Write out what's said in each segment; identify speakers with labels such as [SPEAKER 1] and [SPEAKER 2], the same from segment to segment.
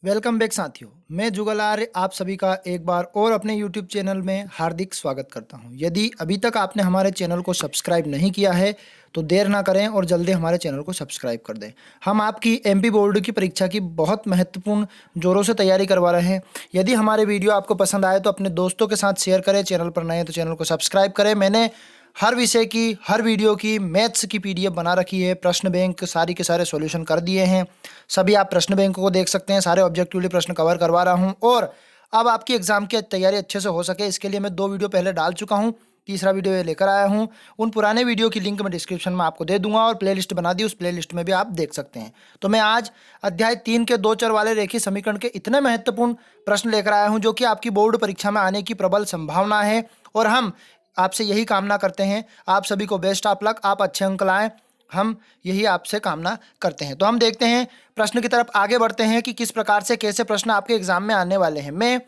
[SPEAKER 1] Welcome back साथियों। मैं जुगल आर्य आप सभी का एक बार और अपने यूट्यूब चैनल में हार्दिक स्वागत करता हूं। यदि अभी तक आपने हमारे चैनल को सब्सक्राइब नहीं किया है तो देर ना करें और जल्दी हमारे चैनल को सब्सक्राइब कर दें। हम आपकी एमपी बोर्ड की परीक्षा की बहुत महत्वपूर्ण जोरों से तैयारी करवा रहे हैं। यदि हमारे वीडियो आपको पसंद आए तो अपने दोस्तों के साथ शेयर करें। चैनल पर नए हैं तो चैनल को सब्सक्राइब करें। मैंने हर विषय की, हर वीडियो की मैथ्स की पीडीएफ बना रखी है। प्रश्न बैंक सारी के सारे सॉल्यूशन कर दिए हैं। सभी आप प्रश्न बैंक को देख सकते हैं। सारे ऑब्जेक्टिवली प्रश्न कवर करवा रहा हूं और अब आपकी एग्जाम की तैयारी अच्छे से हो सके इसके लिए मैं 2 वीडियो पहले डाल चुका हूं। तीसरा वीडियो ये लेकर आया हूं। उन पुराने वीडियो की लिंक मैं डिस्क्रिप्शन में आपको दे दूंगा और प्लेलिस्ट बना दी, उस प्लेलिस्ट में भी आप देख सकते हैं। तो मैं आज अध्याय 3 के 2 चर वाले रेखीय समीकरण के इतने महत्वपूर्ण प्रश्न लेकर आया हूं जो कि आपकी बोर्ड परीक्षा में आने की प्रबल संभावना है। और हम आपसे यही कामना करते हैं, आप सभी को बेस्ट ऑफ लक, आप अच्छे अंक लाएं। हम यही आपसे कामना करते हैं। तो हम देखते हैं, प्रश्न की तरफ आगे बढ़ते हैं कि किस प्रकार से कैसे प्रश्न आपके एग्जाम में आने वाले हैं। मैं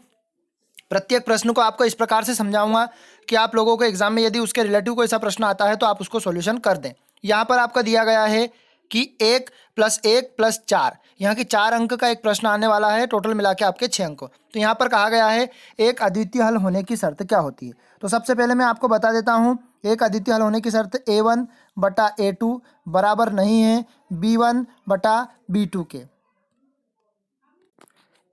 [SPEAKER 1] प्रत्येक प्रश्न को आपको इस प्रकार से समझाऊंगा कि आप लोगों को एग्जाम में यदि उसके रिलेटिव कोई ऐसा प्रश्न आता है तो आप उसको सॉल्यूशन कर दें। यहाँ पर आपका दिया गया है कि 1+1+4, यहाँ की 4 अंक का एक प्रश्न आने वाला है, टोटल मिला के आपके 6 अंक। तो यहाँ पर कहा गया है एक अद्वितीय हल होने की शर्त क्या होती है। तो सबसे पहले मैं आपको बता देता हूँ, एक अद्वितीय हल होने की शर्त a1/a2 बराबर नहीं है b1/b2 के।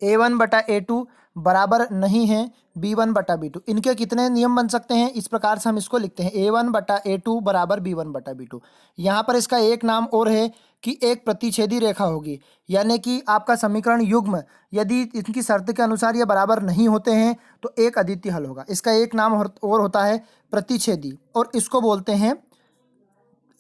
[SPEAKER 1] a1/a2 बराबर नहीं है b1/b2। इनके कितने नियम बन सकते हैं, इस प्रकार से हम इसको लिखते हैं a1/a2 बराबर b1/b2। यहाँ पर इसका एक नाम और है कि एक प्रतिच्छेदी रेखा होगी, यानी कि आपका समीकरण युग्म यदि इनकी शर्त के अनुसार ये बराबर नहीं होते हैं तो एक अद्वितीय हल होगा। इसका एक नाम और होता है प्रतिच्छेदी, और इसको बोलते हैं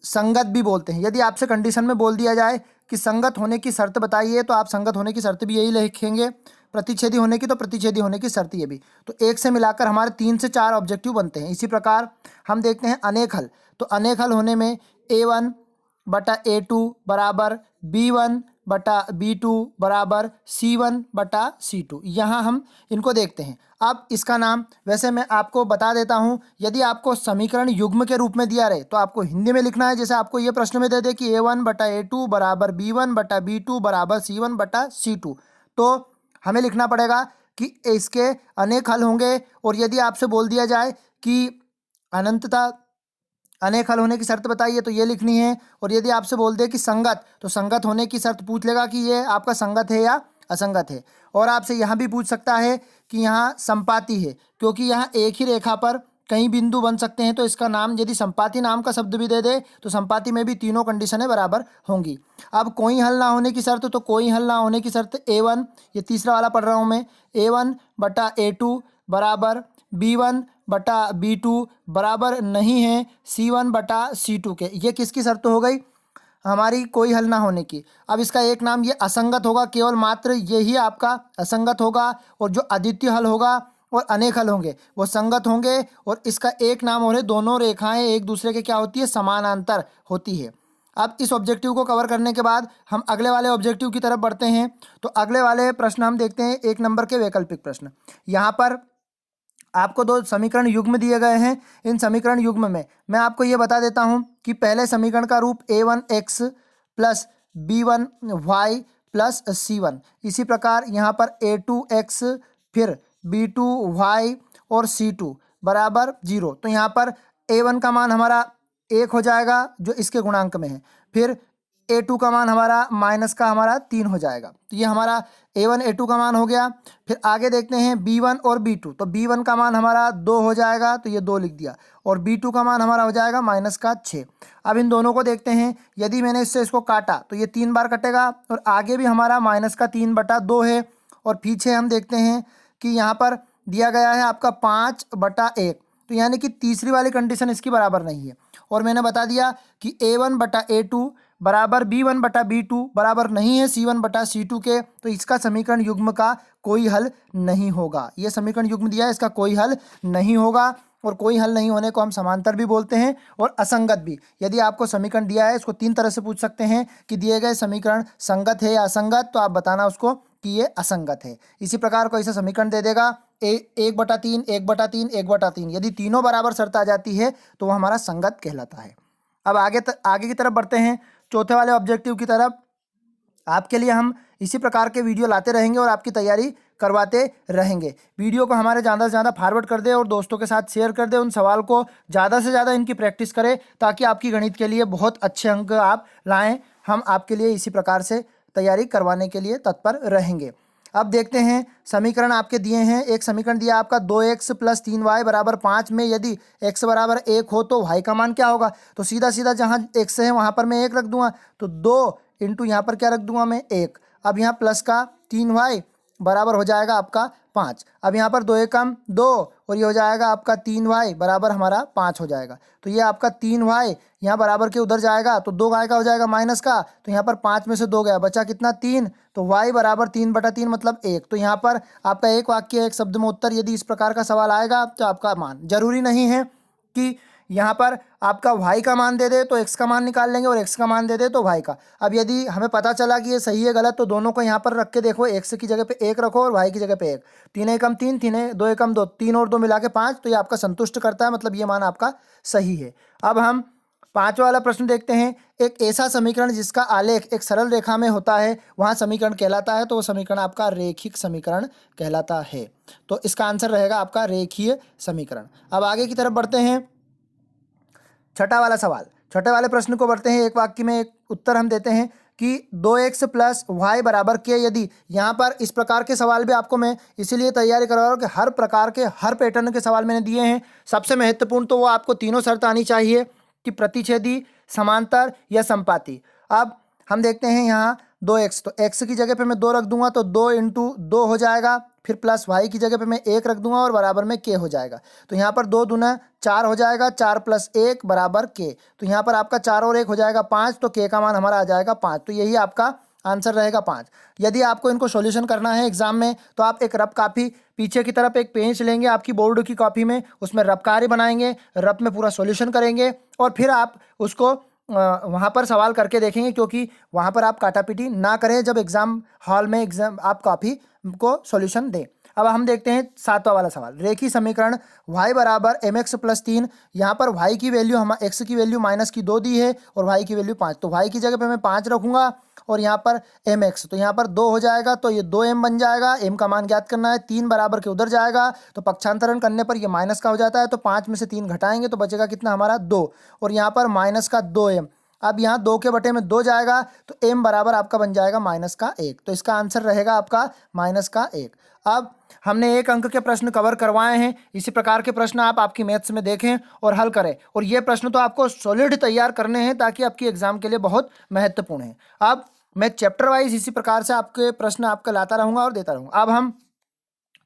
[SPEAKER 1] संगत भी बोलते हैं। यदि आपसे कंडीशन में बोल दिया जाए कि संगत होने की शर्त बताइए तो आप संगत होने की शर्त भी यही लिखेंगे, प्रतिच्छेदी होने की तो प्रतिच्छेदी होने की शर्त ये भी। तो एक से मिलाकर हमारे 3 से 4 ऑब्जेक्टिव बनते हैं। इसी प्रकार हम देखते हैं अनेक हल। तो अनेक हल होने में a1/a2 बराबर b1/b2 बराबर c1/c2, यहाँ हम इनको देखते हैं। अब इसका नाम वैसे मैं आपको बता देता हूँ, यदि आपको समीकरण युग्म के रूप में दिया रहे तो आपको हिंदी में लिखना है। जैसे आपको ये प्रश्न में दे दे कि a1/a2 बराबर b1/b2 बराबर c1/c2, तो हमें लिखना पड़ेगा कि इसके अनेक हल होंगे। और यदि आपसे बोल दिया जाए कि अनंतता अनेक हल होने की शर्त बताइए तो ये लिखनी है। और यदि आपसे बोल दे कि संगत, तो संगत होने की शर्त पूछ लेगा कि ये आपका संगत है या असंगत है। और आपसे यहाँ भी पूछ सकता है कि यहाँ संपाती है, क्योंकि यहाँ एक ही रेखा पर कई बिंदु बन सकते हैं। तो इसका नाम यदि संपाती नाम का शब्द भी दे दे तो संपाती में भी तीनों कंडीशनें बराबर होंगी। अब कोई हल ना होने की शर्त, तो कोई हल ना होने की शर्त a1, ये तीसरा वाला पढ़ रहा हूँ मैं, a1/a2 बराबर b1/b2 बराबर नहीं है c1/c2 के। ये किसकी शर्त हो गई, हमारी कोई हल ना होने की। अब इसका एक नाम ये असंगत होगा, केवल मात्र यही आपका असंगत होगा। और जो अद्वितीय हल होगा और अनेक हल होंगे वो संगत होंगे। और इसका एक नाम और है, दोनों रेखाएं एक दूसरे के क्या होती है, समानांतर होती है। अब इस ऑब्जेक्टिव को कवर करने के बाद हम अगले वाले ऑब्जेक्टिव की तरफ बढ़ते हैं। तो अगले वाले प्रश्न हम देखते हैं 1 नंबर के वैकल्पिक प्रश्न। यहाँ पर आपको 2 समीकरण युग्म दिए गए हैं। इन समीकरण युग्म में मैं आपको ये बता देता हूं कि पहले समीकरण का रूप a1x plus b1y plus c1, इसी प्रकार यहाँ पर a2x फिर b2y और c2 बराबर 0। तो यहाँ पर a1 का मान हमारा 1 हो जाएगा जो इसके गुणांक में है, फिर a2 का मान हमारा माइनस का हमारा 3 हो जाएगा। तो ये हमारा a1 a2 का मान हो गया। फिर आगे देखते हैं b1 और b2। तो b1 का मान हमारा 2 हो जाएगा, तो ये 2 लिख दिया, और b2 का मान हमारा हो जाएगा माइनस का 6। अब इन दोनों को देखते हैं, यदि मैंने इससे इसको काटा तो ये 3 बार कटेगा, और आगे भी हमारा माइनस का 3/2 है। और पीछे हम देखते हैं कि यहाँ पर दिया गया है आपका 5/1, तो यानी कि तीसरी वाली कंडीशन इसकी बराबर नहीं है। और मैंने बता दिया कि a1/a2 बराबर b1/b2 बराबर नहीं है c1/c2 के। तो इसका समीकरण युग्म का कोई हल नहीं होगा। ये समीकरण युग्म दिया है, इसका कोई हल नहीं होगा। और कोई हल नहीं होने को हम समांतर भी बोलते हैं और असंगत भी। यदि आपको समीकरण दिया है, इसको 3 तरह से पूछ सकते हैं कि दिए गए समीकरण संगत है या असंगत, तो आप बताना उसको कि ये असंगत है। इसी प्रकार कोई सा समीकरण दे देगा 1/3 1/3 1/3, यदि तीनों बराबर शर्त आ जाती है तो वो हमारा संगत कहलाता है। अब आगे की तरफ बढ़ते हैं, चौथे वाले ऑब्जेक्टिव की तरफ। आपके लिए हम इसी प्रकार के वीडियो लाते रहेंगे और आपकी तैयारी करवाते रहेंगे। वीडियो को हमारे ज़्यादा से ज़्यादा फॉरवर्ड कर दे और दोस्तों के साथ शेयर कर दे। उन सवाल को ज़्यादा से ज़्यादा इनकी प्रैक्टिस करें ताकि आपकी गणित के लिए बहुत अच्छे अंक आप लाएं। हम आपके लिए इसी प्रकार से तैयारी करवाने के लिए तत्पर रहेंगे। अब देखते हैं समीकरण आपके दिए हैं। एक समीकरण दिया आपका 2x + 3y = 5 में यदि x = 1 हो तो y का मान क्या होगा। तो सीधा सीधा जहाँ x है वहाँ पर मैं 1 रख दूंगा, तो 2 इंटू यहाँ पर क्या रख दूंगा मैं 1। अब यहाँ प्लस का 3y बराबर हो जाएगा आपका 5। अब यहाँ पर 2 1 कम 2 और ये हो जाएगा आपका 3y बराबर हमारा 5 हो जाएगा। तो ये आपका 3y यहाँ बराबर के उधर जाएगा तो 2 काय का हो जाएगा माइनस का, तो यहाँ पर 5 में से 2 गया, बचा कितना 3। तो y बराबर 3/3 मतलब 1। तो यहाँ पर आपका एक वाक्य एक शब्द में उत्तर। यदि इस प्रकार का सवाल आएगा तो आपका मान, जरूरी नहीं है कि यहाँ पर आपका y का मान दे दे तो x का मान निकाल लेंगे और x का मान दे दे तो y का। अब यदि हमें पता चला कि ये सही है गलत तो दोनों को यहाँ पर रख के देखो, x की जगह पे 1 रखो और y की जगह पे 1। 3 एकम 3, 2 एकम 2, 3 और 2 मिला के 5, तो ये आपका संतुष्ट करता है, मतलब ये मान आपका सही है। अब हम 5वां वाला प्रश्न देखते हैं। एक ऐसा समीकरण जिसका आलेख एक सरल रेखा में होता है वहाँ समीकरण कहलाता है, तो वो समीकरण आपका रेखिक समीकरण कहलाता है। तो इसका आंसर रहेगा आपका रेखीय समीकरण। अब आगे की तरफ बढ़ते हैं। छठा वाला सवाल, छठे वाले प्रश्न को बढ़ते हैं। एक वाक्य में एक उत्तर हम देते हैं कि 2x + y = k। यदि यहाँ पर इस प्रकार के सवाल भी आपको मैं इसीलिए तैयारी करवा रहा हूँ कि हर प्रकार के हर पैटर्न के सवाल मैंने दिए हैं। सबसे महत्वपूर्ण तो वो आपको तीनों शर्त आनी चाहिए कि प्रतिच्छेदी, समांतर या संपाती। अब हम देखते हैं यहाँ 2x, तो x की जगह पे मैं 2 रख दूंगा तो 2 इंटू 2 हो जाएगा, फिर प्लस y की जगह पे मैं 1 रख दूंगा और बराबर में k हो जाएगा। तो यहाँ पर 2 दूना 4 हो जाएगा, 4 + 1 = k। तो यहाँ पर आपका 4 और 1 हो जाएगा 5, तो k का मान हमारा आ जाएगा 5। तो यही आपका आंसर रहेगा 5। यदि आपको इनको सॉल्यूशन करना है एग्जाम में तो आप एक रफ कापी पीछे की तरफ एक पेज लेंगे आपकी बोर्ड की कॉपी में, उसमें रफ कार्य बनाएंगे, रफ में पूरा सॉल्यूशन करेंगे और फिर आप उसको वहाँ पर सवाल करके देखेंगे, क्योंकि वहाँ पर आप काटापीटी ना करें जब एग्जाम हॉल में एग्जाम आप कॉपी को सॉल्यूशन दें। अब हम देखते हैं 7वां वाला सवाल। रेखीय समीकरण y = mx + 3। यहाँ पर y की वैल्यू हम x की वैल्यू -2 दी है और y की वैल्यू 5, तो y की जगह पे मैं 5 रखूंगा और यहाँ पर mx, तो यहाँ पर 2 हो जाएगा तो ये 2m बन जाएगा। m का मान ज्ञात करना है, 3 बराबर के उधर जाएगा तो पक्षांतरण करने पर ये माइनस का हो जाता है, तो 5 में से 3 घटाएंगे तो बचेगा कितना हमारा 2 और यहाँ पर -2m। अब यहाँ 2 के बटे में 2 जाएगा तो m बराबर आपका बन जाएगा -1। तो इसका आंसर रहेगा आपका -1। अब हमने एक अंक के प्रश्न कवर करवाए हैं। इसी प्रकार के प्रश्न आप आपकी मैथ्स में देखें और हल करें, और ये प्रश्न तो आपको सॉलिड तैयार करने हैं ताकि आपकी एग्जाम के लिए बहुत महत्वपूर्ण है। अब मैं चैप्टर वाइज इसी प्रकार से आपके प्रश्न आपका लाता रहूंगा और देता रहूंगा। अब हम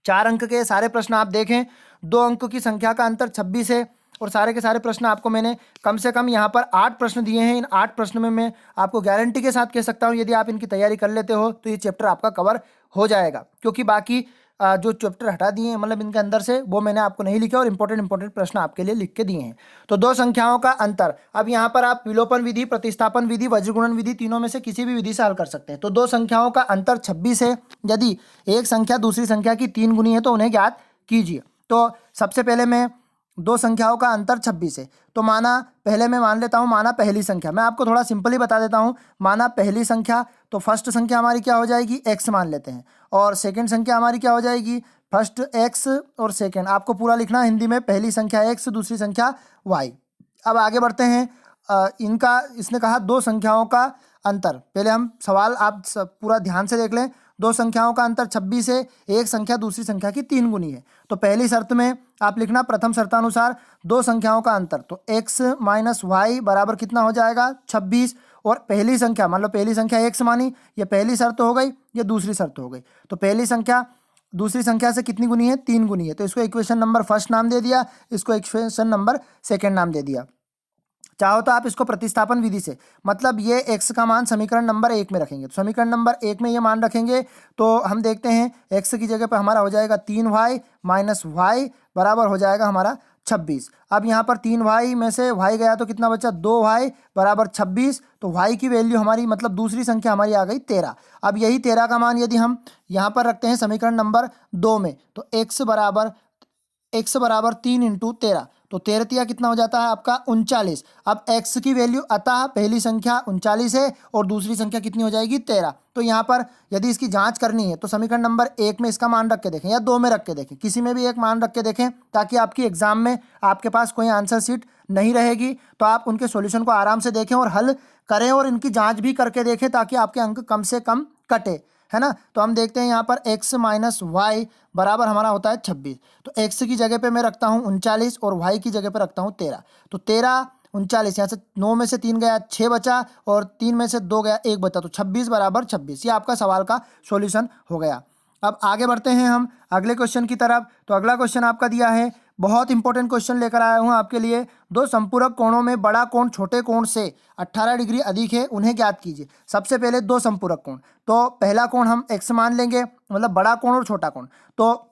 [SPEAKER 1] 4 अंक के सारे प्रश्न आप देखें। 2 अंक की संख्या का अंतर 26 है और सारे के सारे प्रश्न आपको मैंने कम से कम यहाँ पर 8 प्रश्न दिए हैं। इन 8 प्रश्न में मैं आपको गारंटी के साथ कह सकता हूँ यदि आप इनकी तैयारी कर लेते हो तो ये चैप्टर आपका कवर हो जाएगा, क्योंकि बाकी जो चैप्टर हटा दिए हैं मतलब इनके अंदर से वो मैंने आपको नहीं लिखे और इंपॉर्टेंट प्रश्न आपके लिए लिख के दिए हैं। तो 2 संख्याओं का अंतर। अब यहाँ पर आप विलोपन विधि, प्रतिस्थापन विधि, वज्रगुणन विधि, तीनों में से किसी भी विधि से हल कर सकते हैं। तो 2 संख्याओं का अंतर 26 है। यदि एक संख्या दूसरी संख्या की 3 गुनी है तो उन्हें ज्ञात कीजिए। तो सबसे पहले मैं 2 संख्याओं का अंतर 26 है, तो माना पहले मैं मान लेता हूँ माना पहली संख्या। मैं आपको थोड़ा सिंपली बता देता हूँ। माना पहली संख्या, तो फर्स्ट संख्या हमारी क्या हो जाएगी, x मान लेते हैं, और सेकंड संख्या हमारी क्या हो जाएगी, फर्स्ट x और सेकंड। आपको पूरा लिखना है हिंदी में, पहली संख्या x दूसरी संख्या y। अब आगे बढ़ते हैं। इसने कहा 2 संख्याओं का अंतर। पहले हम सवाल आप पूरा ध्यान से देख लें। 2 संख्याओं का अंतर 26 है, एक संख्या दूसरी संख्या की 3 गुनी है। तो पहली शर्त में आप लिखना प्रथम शर्तानुसार 2 संख्याओं का अंतर, तो x - y बराबर कितना हो जाएगा 26। और पहली संख्या मान लो पहली संख्या x मानी, ये पहली शर्त हो गई, ये दूसरी शर्त हो गई। तो पहली संख्या दूसरी संख्या से कितनी गुनी है, 3 गुनी है, तो इसको इक्वेशन नंबर फर्स्ट नाम दे दिया, इसको इक्वेशन नंबर सेकेंड नाम दे दिया। चाहो तो आप इसको प्रतिस्थापन विधि से, मतलब ये x का मान समीकरण नंबर 1 में रखेंगे, तो समीकरण नंबर 1 में ये मान रखेंगे तो हम देखते हैं x की जगह पर हमारा हो जाएगा 3y - y बराबर हो जाएगा हमारा 26। अब यहाँ पर 3y में से y गया तो कितना बचा, 2y बराबर 26। तो y की वैल्यू हमारी मतलब दूसरी संख्या हमारी आ गई 13। अब यही 13 का मान यदि हम यहाँ पर रखते हैं समीकरण नंबर 2 में, तो x बराबर 3 × 13 तो 13 तिया कितना हो जाता है आपका 39। अब x की वैल्यू अतः पहली संख्या 39 है और दूसरी संख्या कितनी हो जाएगी 13। तो यहाँ पर यदि इसकी जांच करनी है तो समीकरण नंबर 1 में इसका मान रख के देखें या 2 में रख के देखें, किसी में भी एक मान रख के देखें, ताकि आपकी एग्जाम में आपके पास कोई आंसर शीट नहीं रहेगी तो आप उनके सॉल्यूशन को आराम से देखें और हल करें और इनकी जांच भी करके देखें ताकि आपके अंक कम से कम कटे, है ना। तो हम देखते हैं यहाँ पर x माइनस वाई बराबर हमारा होता है 26। तो x की जगह पे मैं रखता हूँ 39 और y की जगह पे रखता हूँ 13। तो 13 39, यहाँ से 9 में से 3 गया 6 बचा और 3 में से 2 गया 1 बचा, तो 26 बराबर 26। ये आपका सवाल का सॉल्यूशन हो गया। अब आगे बढ़ते हैं हम अगले क्वेश्चन की तरफ। तो अगला क्वेश्चन आपका दिया है, बहुत इंपॉर्टेंट क्वेश्चन लेकर आया हूं आपके लिए। दो संपूरक कोणों में बड़ा कोण छोटे कोण से 18 डिग्री अधिक है, उन्हें ज्ञात कीजिए। सबसे पहले दो संपूरक कोण, तो पहला कोण हम x मान लेंगे, मतलब बड़ा कोण और छोटा कोण। तो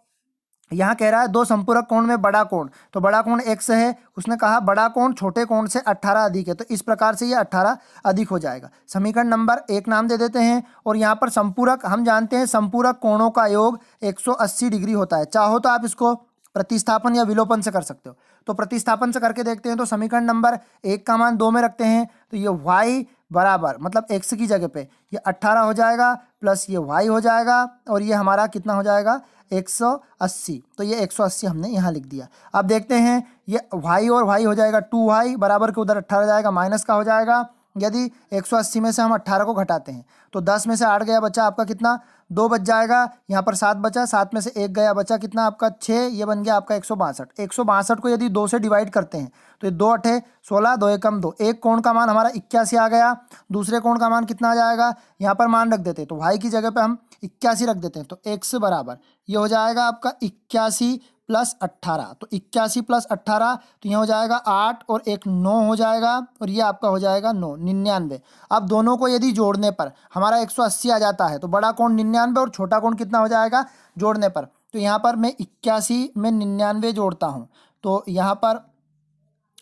[SPEAKER 1] यहाँ कह रहा है दो संपूरक कोण में बड़ा कोण, तो बड़ा कोण x है, उसने कहा बड़ा कोण छोटे कोण से 18 अधिक है, तो इस प्रकार से ये 18 अधिक हो जाएगा। समीकरण नंबर 1 नाम दे देते हैं। और यहाँ पर संपूरक हम जानते हैं संपूरक कोणों का योग 180 डिग्री होता है। चाहो तो आप इसको प्रतिस्थापन या विलोपन से कर सकते हो। तो प्रतिस्थापन से करके देखते हैं। तो समीकरण नंबर 1 का मान 2 में रखते हैं, तो ये y बराबर मतलब x की जगह पे ये 18 हो जाएगा प्लस ये y हो जाएगा और ये हमारा कितना हो जाएगा 180। तो ये 180 हमने यहाँ लिख दिया। अब देखते हैं ये y और y हो जाएगा 2y बराबर के उधर 18 जाएगा, माइनस का हो जाएगा। यदि 180 में से हम 18 को घटाते हैं तो 10 में से 8 गया, बचा आपका कितना 2 बच जाएगा। यहाँ पर 7 बचा, 7 में से 1 गया, बचा कितना आपका 6, ये बन गया आपका 162। 162 को यदि 2 से डिवाइड करते हैं तो ये 2 8 16, 2 एकम 2। एक कोण का मान हमारा 81 आ गया, दूसरे कोण का मान कितना आ जाएगा, यहाँ पर मान रख देते हैं। तो y की जगह पे हम 81 रख देते हैं। तो x बराबर ये हो जाएगा आपका 81 प्लस 18। तो 81 प्लस 18 तो यहाँ हो जाएगा 8 और एक 9 हो जाएगा और ये आपका हो जाएगा 9, 99। अब दोनों को यदि जोड़ने पर हमारा 180 आ जाता है, तो बड़ा कोण 99 और छोटा कोण कितना हो जाएगा जोड़ने पर। तो यहाँ पर मैं 81 में 99 जोड़ता हूँ, तो यहाँ पर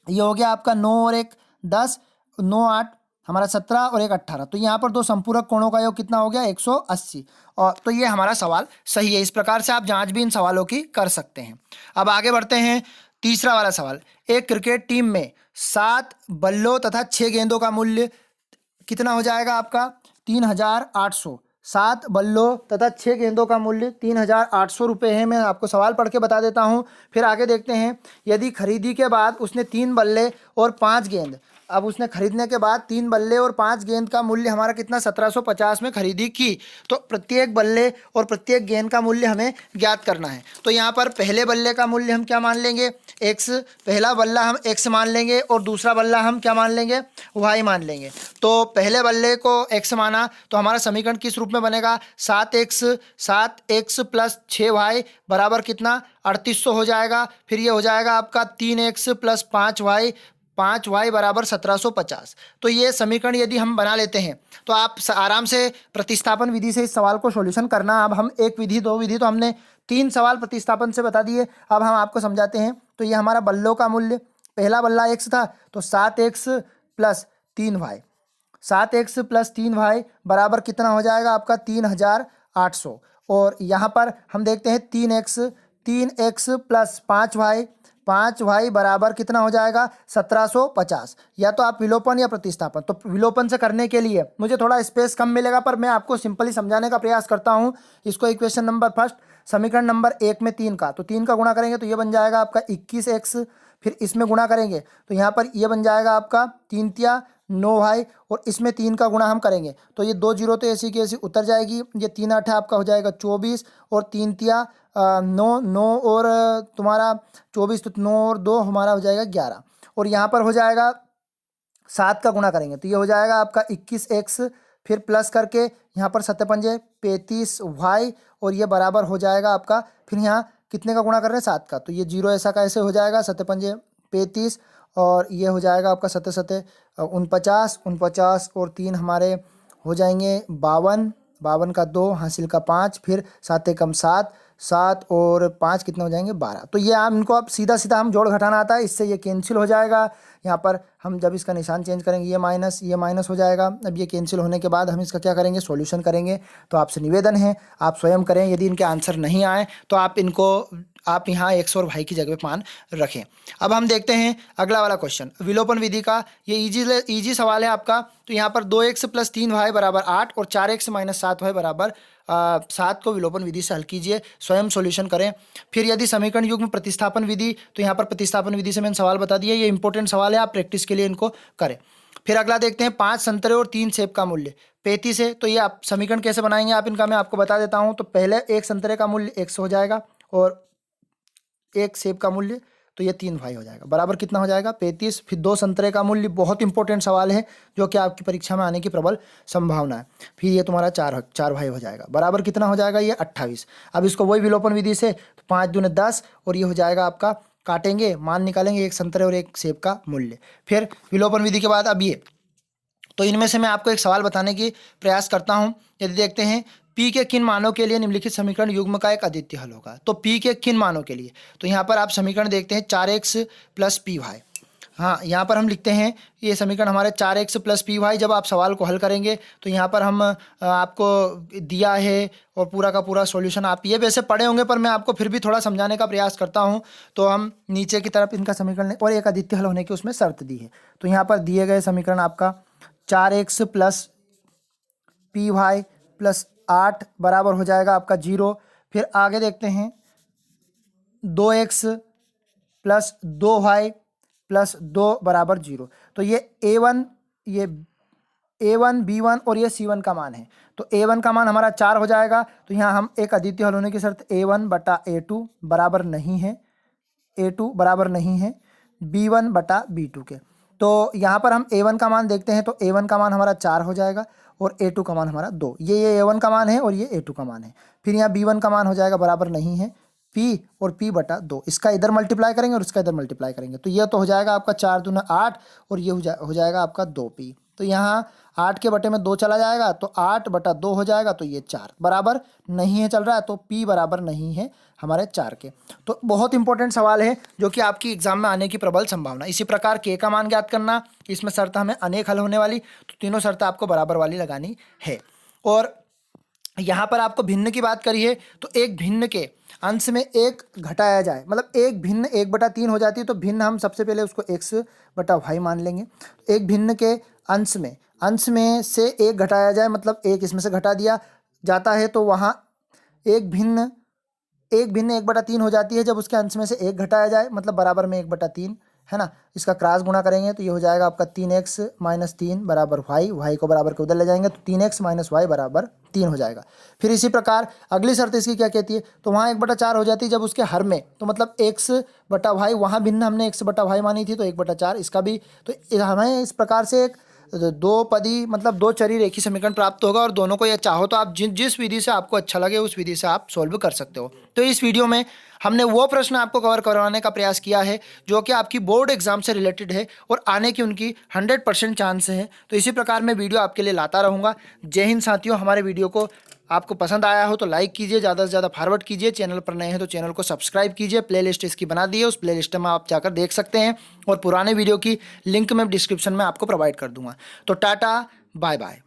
[SPEAKER 1] ये हो गया आपका 9 और एक 10, 9 8 हमारा 17 और एक 18। तो यहाँ पर दो संपूरक कोणों का योग कितना हो गया 180। और तो ये हमारा सवाल सही है। इस प्रकार से आप जांच भी इन सवालों की कर सकते हैं। अब आगे बढ़ते हैं तीसरा वाला सवाल। एक क्रिकेट टीम में 7 बल्लों तथा 6 गेंदों का मूल्य कितना हो जाएगा आपका 3800। 7 बल्लों तथा 6 गेंदों का मूल्य 3800 रुपये है। मैं आपको सवाल पढ़ के बता देता हूँ, फिर आगे देखते हैं। यदि खरीदी के बाद उसने 3 बल्ले और 5 गेंद, अब उसने खरीदने के बाद 3 बल्ले और 5 गेंद का मूल्य हमारा कितना 1750 में खरीदी की, तो प्रत्येक बल्ले और प्रत्येक गेंद का मूल्य हमें ज्ञात करना है। तो यहाँ पर पहले बल्ले का मूल्य हम क्या मान लेंगे x, पहला बल्ला हम x मान लेंगे और दूसरा बल्ला हम क्या मान लेंगे y मान लेंगे। तो पहले बल्ले को x माना तो हमारा समीकरण किस रूप में बनेगा 7x प्लस 6y बराबर कितना 3800 हो जाएगा। फिर ये हो जाएगा आपका 3x प्लस 5y बराबर 1750। तो ये समीकरण यदि हम बना लेते हैं तो आप आराम से प्रतिस्थापन विधि से इस सवाल को सॉल्यूशन करना। अब हम एक विधि दो विधि तो हमने 3 सवाल प्रतिस्थापन से बता दिए, अब हम आपको समझाते हैं। तो ये हमारा बल्लों का मूल्य, पहला बल्ला x था तो 7x plus 3y, 7x plus 3y बराबर कितना हो जाएगा आपका 3800। और यहाँ पर हम देखते हैं 3x प्लस 5y बराबर कितना हो जाएगा 1750। या तो आप विलोपन या प्रतिस्थापन, तो विलोपन से करने के लिए मुझे थोड़ा स्पेस कम मिलेगा, पर मैं आपको सिंपली समझाने का प्रयास करता हूँ। इसको इक्वेशन नंबर फर्स्ट, समीकरण नंबर 1 में 3 का, तो 3 का गुणा करेंगे तो ये बन जाएगा आपका 21x। फिर इसमें गुणा करेंगे तो यहाँ पर ये बन जाएगा आपका 3 तिया 9y और इसमें 3 का गुणा हम करेंगे तो ये 2 जीरो तो ऐसी की ऐसी उतर जाएगी। ये 3 8 आपका हो जाएगा 24 और 3 तिया 9 और तुम्हारा 24, तो 9 और 2 हमारा हो जाएगा 11। और यहाँ पर हो जाएगा 7 का गुणा करेंगे तो ये हो जाएगा आपका 21x। फिर प्लस करके यहाँ पर 7 पंजे 35y और ये बराबर हो जाएगा आपका, फिर यहाँ कितने का गुणा कर रहे हैं 7 का, तो ये जीरो ऐसा का ऐसे हो जाएगा 7 पंजे 35 और ये हो जाएगा आपका 7 7 49 और 3 हमारे हो जाएंगे 52 का 2 हासिल का 5, फिर 7 एकम 7, 7 और 5 कितने हो जाएंगे 12। तो ये आप इनको आप सीधा सीधा हम जोड़ घटाना आता है, इससे ये कैंसिल हो जाएगा। यहाँ पर हम जब इसका निशान चेंज करेंगे ये माइनस हो जाएगा। अब ये कैंसिल होने के बाद हम इसका क्या करेंगे, सॉल्यूशन करेंगे। तो आपसे निवेदन है आप स्वयं करें, यदि इनके आंसर नहीं आए तो आप यहाँ x और y की जगह पे मान रखें। अब हम देखते हैं अगला वाला क्वेश्चन विलोपन विधि का। ये इजी सवाल है आपका। तो यहाँ पर 2x + 3y बराबर 8 और 4x - 7y बराबर 7 को विलोपन विधि से हल कीजिए, स्वयं सॉल्यूशन करें। फिर यदि समीकरण युग्म प्रतिस्थापन विधि, तो यहाँ पर प्रतिस्थापन विधि से मैंने सवाल बता दिया, ये इंपॉर्टेंट सवाल है, आप प्रैक्टिस के लिए इनको करें। फिर अगला देखते हैं 5 संतरे और 3 सेब का मूल्य 35 है। तो ये आप समीकरण कैसे बनाएंगे आप इनका मैं आपको बता देता हूँ। तो पहले एक संतरे का मूल्य x हो जाएगा और एक सेब का मूल्य, तो ये 3y हो जाएगा, बराबर कितना हो जाएगा 35। फिर 2 संतरे का मूल्य, बहुत इंपॉर्टेंट सवाल है जो कि आपकी परीक्षा में आने की प्रबल संभावना है। फिर ये तुम्हारा 4y हो जाएगा, बराबर कितना हो जाएगा ये 28। अब इसको वही विलोपन विधि से, तो 5 दूने 10 और ये हो जाएगा आपका, काटेंगे मान निकालेंगे एक संतरे और एक सेब का मूल्य। फिर विलोपन विधि के बाद अब ये, तो इनमें से मैं आपको एक सवाल बताने की प्रयास करता हूं। यदि देखते हैं P के किन मानों के लिए निम्नलिखित समीकरण युग्म का एक अद्वितीय हल होगा। तो P के किन मानों के लिए, तो यहाँ पर आप समीकरण देखते हैं 4x + py। हाँ, यहाँ पर हम लिखते हैं ये समीकरण हमारे 4x + py। जब आप सवाल को हल करेंगे तो यहाँ पर हम आपको दिया है और पूरा का पूरा सॉल्यूशन आप ये वैसे पढ़े होंगे, पर मैं आपको फिर भी थोड़ा समझाने का प्रयास करता हूँ। तो हम नीचे की तरफ इनका समीकरण और एक अद्वितीय हल होने की उसमें शर्त दी है। तो यहाँ पर दिए गए समीकरण आपका 4x + py + 8 बराबर हो जाएगा आपका 0। फिर आगे देखते हैं 2x + 2y + 2 बराबर 0। तो ये a1 b1 और ये c1 का मान है। तो a1 का मान हमारा 4 हो जाएगा। तो यहाँ हम एक अद्वितीय हल होने की शर्त a1/a2 बराबर नहीं है, a2 बराबर नहीं है b1/b2 के। तो यहाँ पर हम a1 का मान देखते हैं, तो a1 का मान हमारा 4 हो जाएगा और a2 का मान हमारा 2। ये a1 का मान है और ये a2 का मान है। फिर यहाँ b1 का मान हो जाएगा बराबर नहीं है p और p/2। इसका इधर मल्टीप्लाई करेंगे और इसका इधर मल्टीप्लाई करेंगे, तो ये तो हो जाएगा आपका 4 दूना 8 और ये हो जाएगा आपका 2p। तो यहाँ 8 के बटे में 2 चला जाएगा, तो 8/2 हो जाएगा, तो ये 4 बराबर नहीं है चल रहा है, तो p बराबर नहीं है हमारे 4 के। तो बहुत इंपॉर्टेंट सवाल है जो कि आपकी एग्जाम में आने की प्रबल संभावना। इसी प्रकार k का मान ज्ञात करना, इसमें शर्त हमें अनेक हल होने वाली, तो तीनों शर्त आपको बराबर वाली लगानी है। और यहाँ पर आपको भिन्न की बात करिए, तो एक भिन्न के अंश में एक घटाया जाए, मतलब एक भिन्न 1/3 हो जाती है, तो भिन्न हम सबसे पहले उसको x/y मान लेंगे। एक भिन्न के अंश में से एक घटाया जाए, मतलब एक इसमें से घटा दिया जाता है, तो वहाँ एक भिन्न 1/3 हो जाती है जब उसके अंश में से एक घटाया जाए, मतलब बराबर में 1/3 है ना। इसका क्रॉस गुणा करेंगे तो ये हो जाएगा आपका 3x - 3 बराबर y को बराबर के उधर ले जाएंगे, तो 3x - y बराबर 3 हो जाएगा। फिर इसी प्रकार अगली शर्त इसकी क्या कहती है, तो वहाँ 1/4 हो जाती है जब उसके हर में, तो मतलब x/y, वहाँ भिन्न हमने x/y मानी थी, तो 1/4 इसका भी। तो हमें इस प्रकार से एक दो पदी मतलब दो चरी रेखी समीकरण प्राप्त होगा, और दोनों को ये चाहो तो आप जिस विधि से आपको अच्छा लगे उस विधि से आप सोल्व कर सकते हो। तो इस वीडियो में हमने वो प्रश्न आपको कवर करवाने का प्रयास किया है जो कि आपकी बोर्ड एग्जाम से रिलेटेड है और आने की उनकी 100% चांस है। तो इसी प्रकार मैं वीडियो आपके लिए लाता रहूँगा। जय हिंद साथियों। हमारे वीडियो को आपको पसंद आया हो तो लाइक कीजिए, ज़्यादा से ज़्यादा फॉरवर्ड कीजिए। चैनल पर नए हैं तो चैनल को सब्सक्राइब कीजिए। प्लेलिस्ट इसकी बना दी है, उस प्लेलिस्ट में आप जाकर देख सकते हैं, और पुराने वीडियो की लिंक मैं डिस्क्रिप्शन में आपको प्रोवाइड कर दूंगा। तो टाटा, बाय बाय।